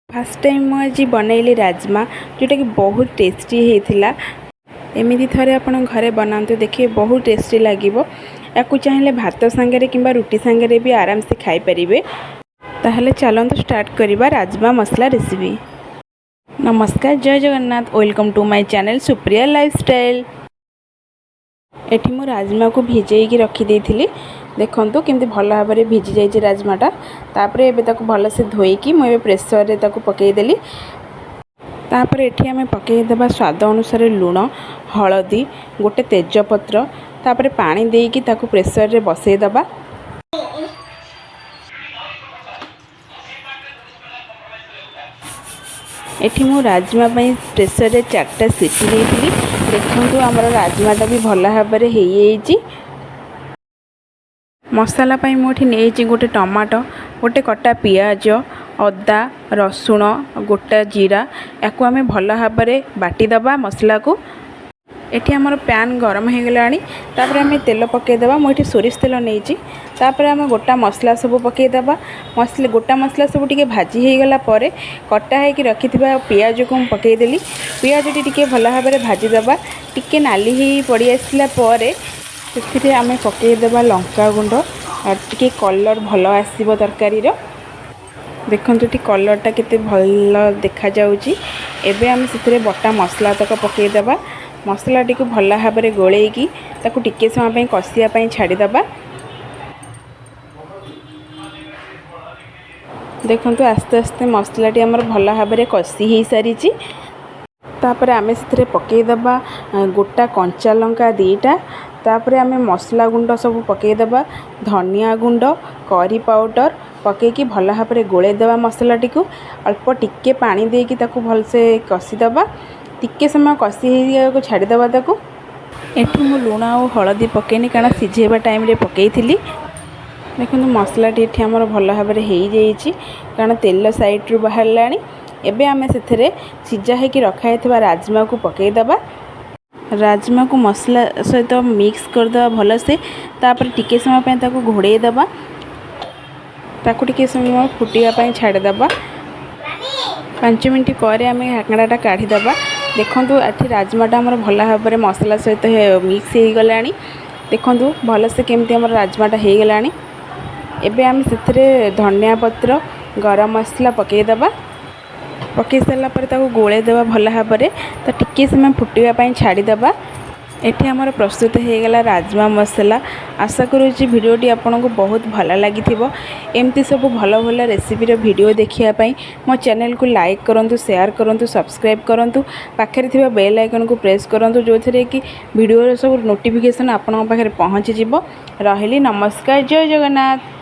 Fast time मु आज बनैली राजमा जोटा कि बहुत टेस्टी होता। एमती थे आप घरे बनाते देखिए बहुत टेस्टी लगे। या चाहिए भात सांगे कि रुटी सांगे भी आराम से खाईपारे। ताहले चलते स्टार्ट करवा राजमा मसला रेसिपी। नमस्कार, जय Jagannath, welcome to my channel Supriya lifestyle. एठी मु राजमा को भिजेकी रखी देखो केमती भल भाव में भिजी जाइए राजमाटा। तापर एबे ताकू भल से धोईकी मुझे प्रेसर रे ताकू पकईदेली। तापर एठी आमे पकईदेबा स्वाद अनुसार लुण, हलदी, गोटे तेजपत्र, तापर पानी देकी ताकू प्रेसर रे बसईदेबा। एठी मु राजमा पई प्रेसर रे 4टा सीटी देइथिली। देखंतु हमर राजमाटा भी भल भाव में हो जाइए। मसाला पाई मुझे नहीं गोटे टमाटो, गोटे कटा पियाज, अदा, रसुण, गोटा जीरा या आम भल भाव में बाटिदबा मसला को। एठी हमर पैन गरम हो गलानी। तापर आम तेल पकईदेबा। मुझे सोरिष तेल नहीं। तापर आम गोटा मसला सब पकईदेबा। गोटा मसला सब टी भाजी हो गला पर कटा होकर रखि पियाज को पकईदेली। पियाज टी भल भाव में भाजीदबा। टी नाली हो पड़ आसला से आम पकईदेबा लंका गुंड और टी कलर भल आसो तरकारी। देखो ये कलरटा केते भल देखा जाउची। एबे आम से बटा मसला तक पकईदेबा। मसला टी भल भाव में गोलेकी ताकू टिके समय कषिया छाड़ीदबा। देखो आस्ते आस्ते मसला टी आमर भल भाव में कषि हो सारी। तापर आम से पकईदेबा गोटा कंचा लंका 2टा। तापर आम मसला गुंड सब पकईदेबा। धनिया गुंड, करी पाउडर पकईकी भल भाव में गोलेदेबा। मसला टी अल्प टिके पानी देकी ताकू भल से कषिदबा। टिके समय कषि को छाड़ीदबा ताकू। एठू मु लुण और हलदी पकईनी कारण सिझेबा टाइम रे पकईथिली। देखो मसला टी एठी हमर भल भाव में हो जाइए कारण तेल साइड रू बाहर लानी। एबे आमे सेथरे सिझा होकर रखाई राजमा को पकईदेबा। राजमा को मसला सहित मिक्स करदे भल से। तापर टिके समय ताकू घोड़ेदेबा। ताकू टिके समय फुटिया छाड़ीदेबा। 5 मिनट पर आम ढाकणाटा काढ़ीदेबा। देखो ये राजमाटा आमर भल भाव में मसला सहित मिक्स हो गला। देखो भल से केमती आमर राजमाटा हो गला। एबे आम से धनिया पत्र, गरम मसला पकईदेबा। पकई सारा पर गोलेदेबा भल भाव में। तो टिके समय फुटापी छाड़ीदेबा। एठी आमर प्रस्तुत हो गला राजमा मसला। आशा करुँच भिडियोटी आपन को बहुत भल लगी। एमती सब भल भल रेसिपीर भिडियो देखापी मो चैनल को लाइक करूँ, शेयर करूँ, सब्सक्राइब करूँ। पाखे थी बेल आइकन को प्रेस करूँ जो थे कि भिडियो सब नोटिफिकेशन आपण पाखे पहुँची। रही नमस्कार, जय जगन्नाथ।